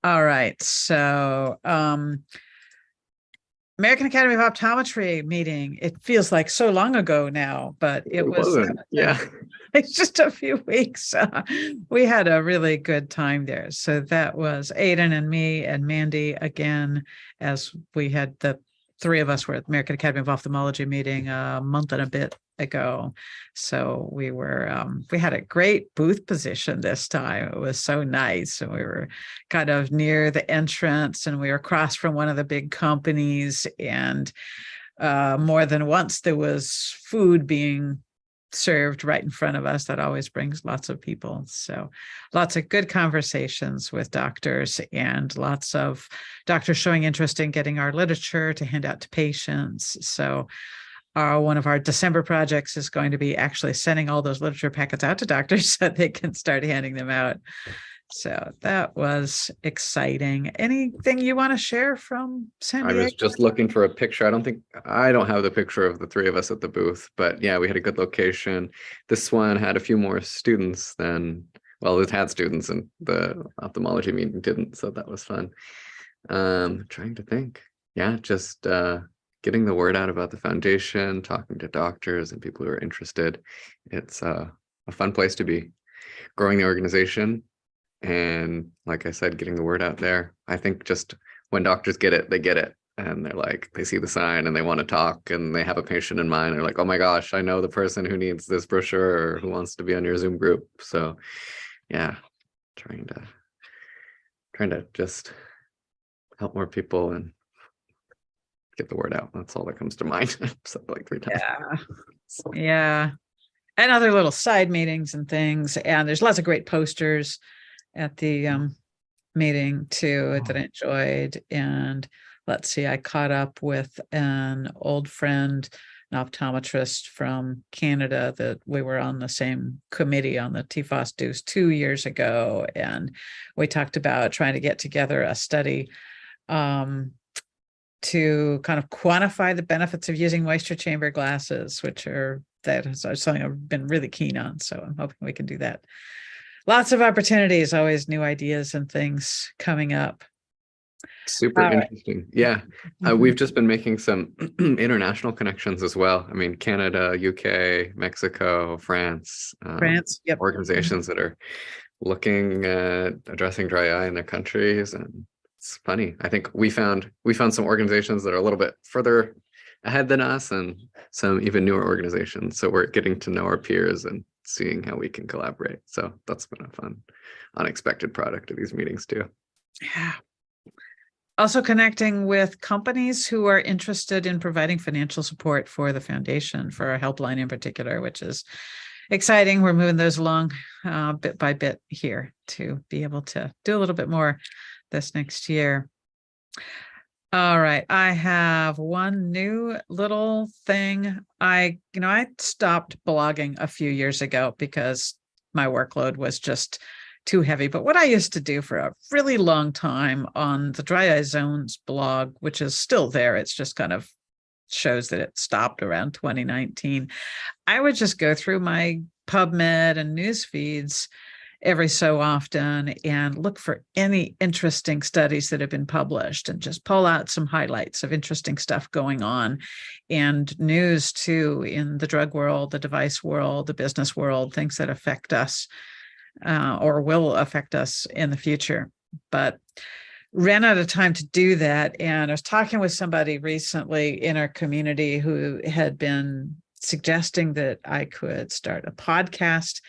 All right. So, American Academy of Optometry meeting. It feels like so long ago now, but it It was wasn't. Yeah. it's just a few weeks. We had a really good time there. So that was Aiden and me and Mandy again, as we had the three of us were at the American Academy of Ophthalmology meeting a month and a bit ago. So we had a great booth position this time. It was so nice. And we were kind of near the entrance and we were across from one of the big companies. And more than once there was food being served right in front of us. That always brings lots of people. So lots of good conversations with doctors and lots of doctors showing interest in getting our literature to hand out to patients. So one of our December projects is going to be actually sending all those literature packets out to doctors so they can start handing them out. So that was exciting. Anything you want to share from San I was Diego? just looking for a picture. I don't have the picture of the three of us at the booth, but yeah, we had a good location. This one had a few more students than, well, it had students and the ophthalmology meeting didn't, so that was fun. Trying to think. Yeah, just getting the word out about the foundation, talking to doctors and people who are interested. It's a fun place to be. Growing the organization and, like I said, getting the word out there. I think just when doctors get it, they get it. And they're like, they see the sign and they want to talk and they have a patient in mind. They're like, oh my gosh, I know the person who needs this brochure or who wants to be on your Zoom group. So yeah, trying to just help more people and get the word out. That's all that comes to mind. So like 3 times. Yeah. Yeah. And other little side meetings and things. And there's lots of great posters at the meeting too that I enjoyed. And let's see, I caught up with an old friend, an optometrist from Canada that we were on the same committee on the TFOS DUCE 2 years ago. And we talked about trying to get together a study to kind of quantify the benefits of using moisture chamber glasses, that is something I've been really keen on. So I'm hoping we can do that. Lots of opportunities, always new ideas and things coming up. Super All right. interesting. Yeah. We've just been making some international connections as well. I mean, Canada, UK, Mexico, France, France. Yep. organizations that are looking at addressing dry eye in their countries. And it's funny. I think we found some organizations that are a little bit further ahead than us and some even newer organizations. So we're getting to know our peers and seeing how we can collaborate. So that's been a fun, unexpected product of these meetings too. Yeah. Also connecting with companies who are interested in providing financial support for the foundation, for our helpline in particular, which is exciting. We're moving those along bit by bit here to be able to do a little bit more this next year. All right. I have one new little thing. I stopped blogging a few years ago because my workload was just too heavy. But what I used to do for a really long time on the Dry Eye Zones blog, which is still there, it's just kind of shows that it stopped around 2019. I would just go through my PubMed and news feeds every so often and look for any interesting studies that have been published and just pull out some highlights of interesting stuff going on, and news too in the drug world, the device world, the business world, things that affect us or will affect us in the future. But ran out of time to do that. And I was talking with somebody recently in our community who had been suggesting that I could start a podcast.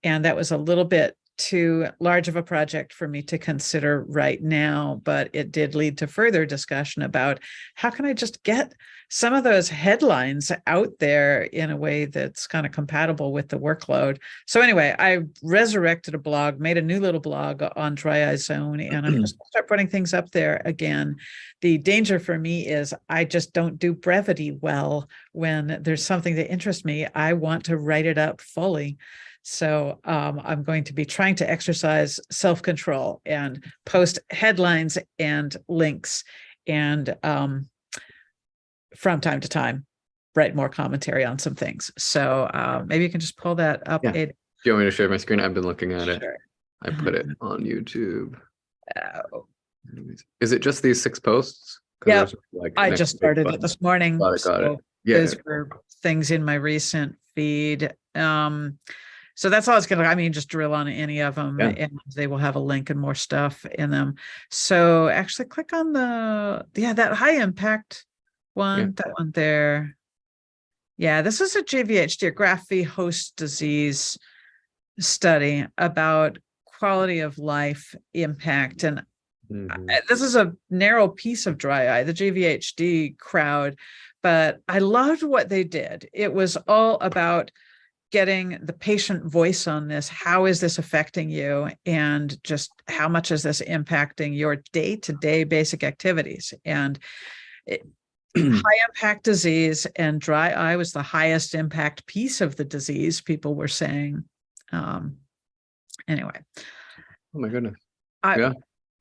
And that was a little bit too large of a project for me to consider right now, but it did lead to further discussion about how can I just get some of those headlines out there in a way that's kind of compatible with the workload. So anyway, I resurrected a blog, made a new little blog on Dry Eye Zone, and I'm just going to start putting things up there again. The danger for me is I just don't do brevity well. When there's something that interests me, I want to write it up fully. So I'm going to be trying to exercise self-control and post headlines and links, and from time to time, write more commentary on some things. So maybe you can just pull that up. Yeah. Do you want me to share my screen? I've been looking at it. Sure. I put it on YouTube. Is it just these 6 posts? 'Cause Yeah, there's, like, I next just big started it button. this morning. Got it, got it. So Yeah, those were things in my recent feed. So that's all it's gonna, I mean, just drill on any of them Yeah. and they will have a link and more stuff in them. So actually click on that high impact one, that one there. Yeah, this is a GVHD, a graft v host disease study about quality of life impact. And Mhm. this is a narrow piece of dry eye, the GVHD crowd, but I loved what they did. It was all about getting the patient voice on this. How is this affecting you? And just how much is this impacting your day-to-day basic activities? And high impact disease, and dry eye was the highest impact piece of the disease, people were saying. Anyway. Oh my goodness. Yeah.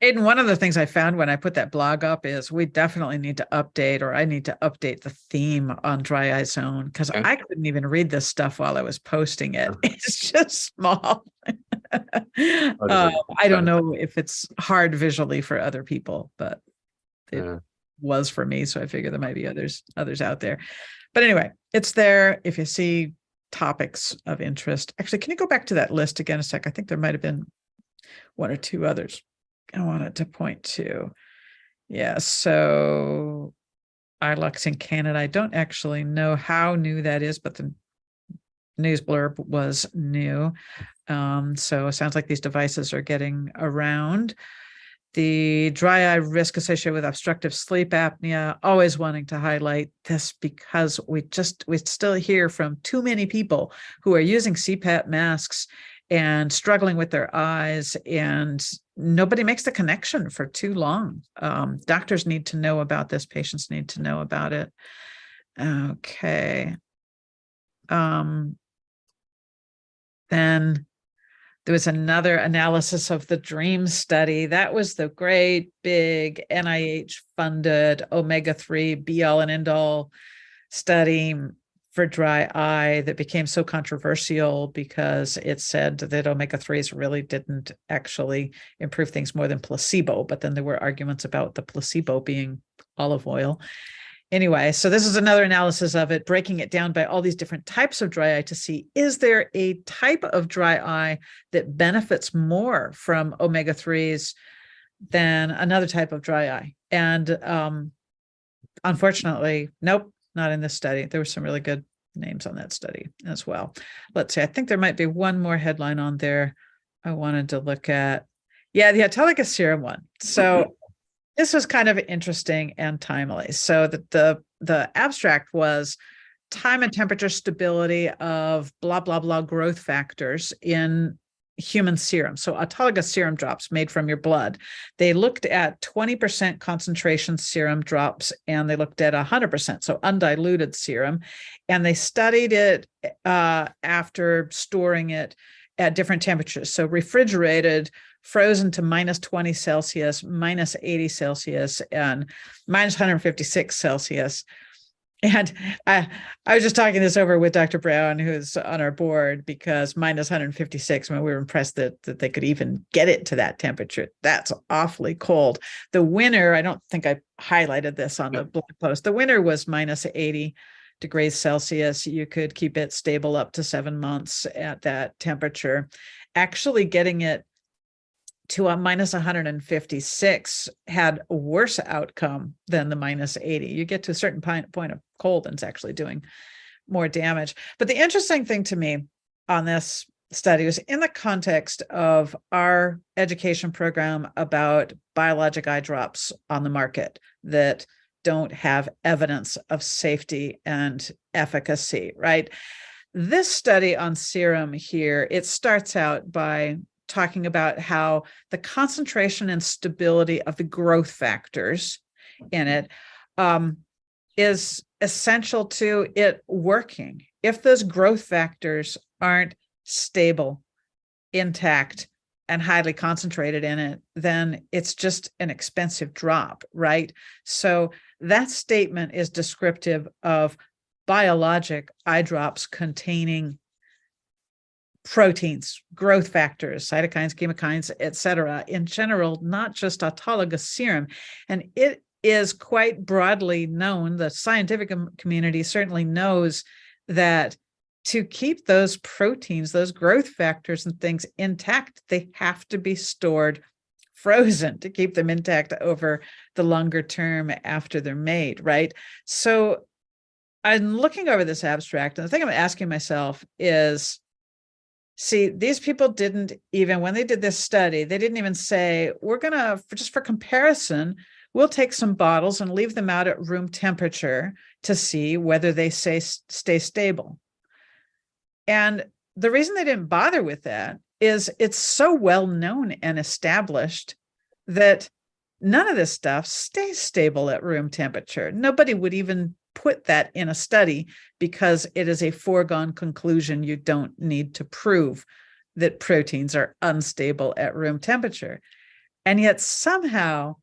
Aiden, one of the things I found when I put that blog up is we definitely need to update, or I need to update the theme on Dry Eye Zone, because I couldn't even read this stuff while I was posting it. It's just small. I don't know if it's hard visually for other people, but it was for me. So I figure there might be others out there. But anyway, it's there. If you see topics of interest, actually, can you go back to that list again a sec? I think there might have been 1 or 2 others I wanted to point to. Yeah, so iLux in Canada. I don't actually know how new that is, but the news blurb was new. So it sounds like these devices are getting around. The dry eye risk associated with obstructive sleep apnea, always wanting to highlight this because we still hear from too many people who are using CPAP masks and struggling with their eyes, and nobody makes the connection for too long. Doctors need to know about this. Patients need to know about it. Okay. Then there was another analysis of the DREAM study. That was the great big NIH funded omega-3 be all and end all study for dry eye that became so controversial because it said that omega-3s really didn't actually improve things more than placebo. But then there were arguments about the placebo being olive oil. Anyway, so this is another analysis of it, breaking it down by all these different types of dry eye to see, is there a type of dry eye that benefits more from omega-3s than another type of dry eye? And unfortunately, nope, not in this study. There were some really good names on that study as well. Let's see, I think there might be one more headline on there I wanted to look at. Yeah, the autologous serum one. So this was kind of interesting and timely. So the abstract was time and temperature stability of blah, blah, blah growth factors in human serum. So autologous serum drops made from your blood. They looked at 20% concentration serum drops, and they looked at 100%, so undiluted serum. And they studied it after storing it at different temperatures. So refrigerated, frozen to -20 Celsius, -80 Celsius, and -156 Celsius. And I was just talking this over with Dr. Brown, who's on our board, because -156, when we were impressed that they could even get it to that temperature. That's awfully cold. The winner, I don't think I highlighted this on the blog post. The winner was -80 degrees Celsius. You could keep it stable up to 7 months at that temperature. Actually getting it to a -156 had a worse outcome than the -80. You get to a certain point of cold and it's actually doing more damage. But the interesting thing to me on this study was in the context of our education program about biologic eye drops on the market that don't have evidence of safety and efficacy, right? This study on serum here, it starts out by talking about how the concentration and stability of the growth factors in it is essential to it working. If those growth factors aren't stable, intact, and highly concentrated in it, then it's just an expensive drop, right? So that statement is descriptive of biologic eye drops containing proteins, growth factors, cytokines, chemokines, etc. in general, not just autologous serum. And it is quite broadly known, the scientific community certainly knows that to keep those proteins, those growth factors and things intact, they have to be stored frozen to keep them intact over the longer term after they're made, right? So I'm looking over this abstract, and the thing I'm asking myself is, see, these people didn't even, when they did this study, they didn't even say, we're going to, just for comparison, we'll take some bottles and leave them out at room temperature to see whether they stay stable. And the reason they didn't bother with that is it's so well known and established that none of this stuff stays stable at room temperature. Nobody would even put that in a study because it is a foregone conclusion. You don't need to prove that proteins are unstable at room temperature. And yet somehow,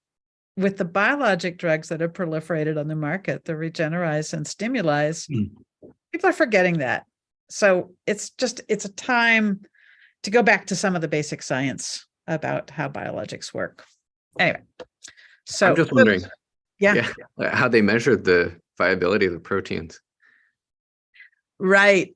with the biologic drugs that have proliferated on the market, the Regenerise and Stimulase, people are forgetting that. So it's a time to go back to some of the basic science about how biologics work. Anyway, so I'm just wondering, yeah, how they measured the viability of the proteins. right.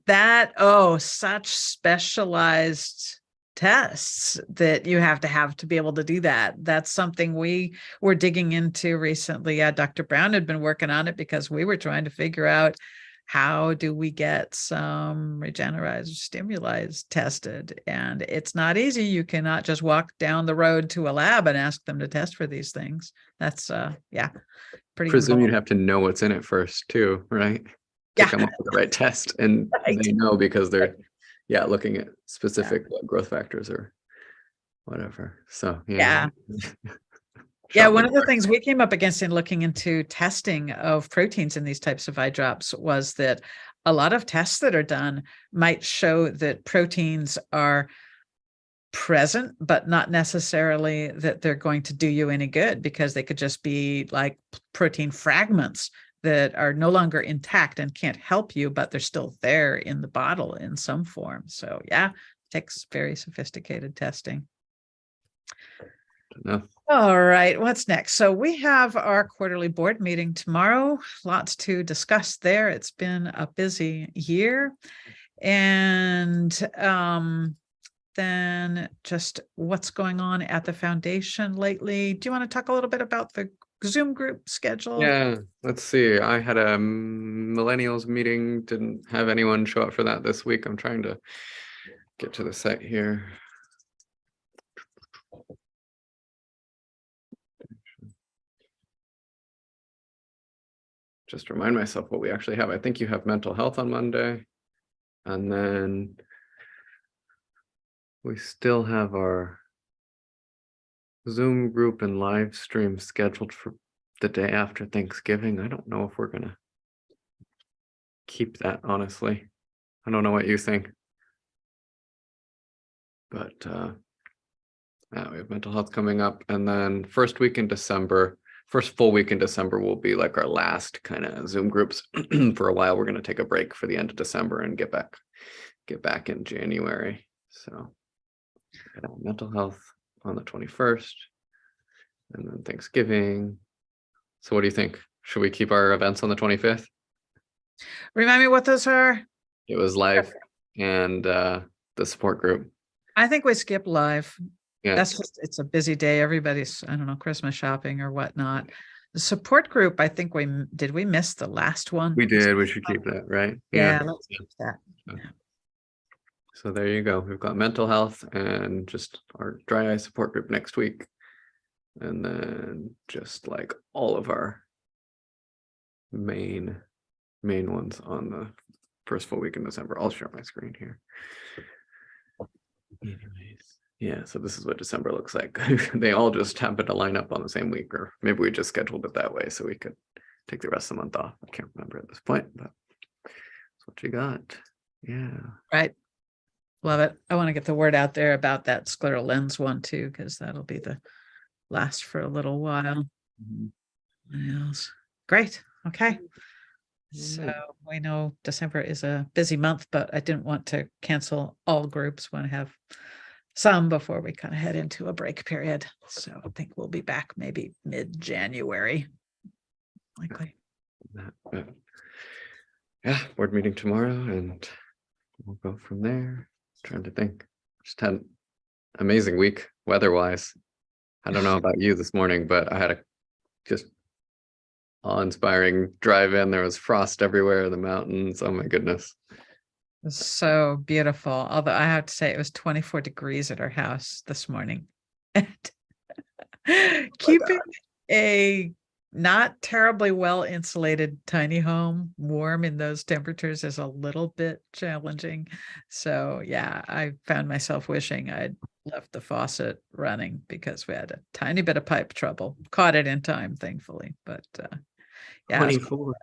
That, such specialized tests that you have to be able to do that. That's something we were digging into recently. Dr. Brown had been working on it because we were trying to figure out, how do we get some Regenerise Stimulase tested? And it's not easy. You cannot just walk down the road to a lab and ask them to test for these things. That's pretty Presume you'd involved. have to know what's in it first too, right? To Yeah. come up with the right test. And Right. they know because they're looking at specific growth factors or whatever. So Yeah. Shot in One the of the dark. things we came up against in looking into testing of proteins in these types of eye drops was that a lot of tests that are done might show that proteins are present, but not necessarily that they're going to do you any good, because they could just be like protein fragments that are no longer intact and can't help you, but they're still there in the bottle in some form. So takes very sophisticated testing. No. All right, what's next? So we have our quarterly board meeting tomorrow. Lots to discuss there. It's been a busy year. And then just what's going on at the foundation lately. Do you want to talk a little bit about the Zoom group schedule? Yeah, let's see. I had a millennials meeting, didn't have anyone show up for that this week. I'm trying to get to the site here. Just remind myself what we actually have. I think you have mental health on Monday. And then we still have our Zoom group and live stream scheduled for the day after Thanksgiving. I don't know if we're gonna keep that, honestly. I don't know what you think. But we have mental health coming up, and then first full week in December will be like our last kind of Zoom groups for a while. We're going to take a break for the end of December and get back in January. So mental health on the 21st, and then Thanksgiving. So what do you think? Should we keep our events on the 25th? Remind me what those are. It was live and the support group. I think we skip live. Yeah, it's a busy day. Everybody's, I don't know, Christmas shopping or whatnot. The support group, I think we miss the last one? we did. We should keep that, right? Yeah, let's keep that. Yeah. So there you go. We've got mental health and just our dry eye support group next week. And then just like all of our main ones on the first full week in December. I'll share my screen here. Anyways, yeah, so this is what December looks like. They all just happen to line up on the same week, or maybe we just scheduled it that way so we could take the rest of the month off. I can't remember at this point, but that's what you got. Yeah. Right. Love it. I want to get the word out there about that scleral lens one too, because that'll be the last for a little while. Mhm. What else? Great. Okay. So Right. we know December is a busy month, but I didn't want to cancel all groups. Want to have some before we kind of head into a break period. So I think we'll be back maybe mid-January. Likely. But yeah, board meeting tomorrow and we'll go from there. Trying to think. Just had an amazing week weather-wise. I don't know about you this morning, but I had a just awe-inspiring drive in. There was frost everywhere, the mountains. Oh my goodness. So beautiful. Although I have to say it was 24 degrees at our house this morning. And keeping a not terribly well insulated tiny home warm in those temperatures is a little bit challenging. So yeah, I found myself wishing I'd left the faucet running because we had a tiny bit of pipe trouble. Caught it in time, thankfully. But yeah, 24.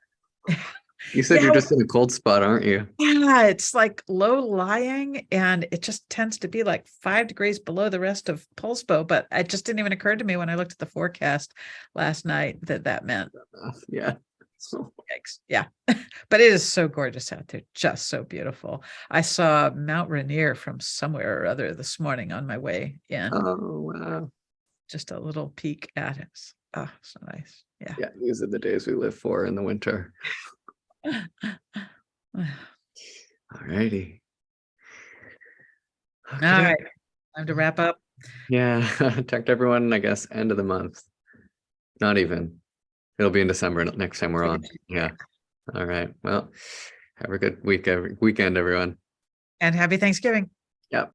You said yeah, you're just in a cold spot, aren't you? yeah, it's like low lying and it just tends to be like 5 degrees below the rest of Pulsbo. But it just didn't even occur to me when I looked at the forecast last night that that meant Yeah. So yikes. Yeah. But it is so gorgeous out there, just so beautiful. I saw Mount Rainier from somewhere or other this morning on my way in, oh wow. just a little peek at it. Oh, so nice. Yeah. Yeah, these are the days we live for in the winter. All Alrighty. right. Time to wrap up. Yeah, talk to everyone, I guess, end of the month. Not even. It'll be in December next time we're on. Yeah. All right. Well, have a good weekend, everyone. And happy Thanksgiving.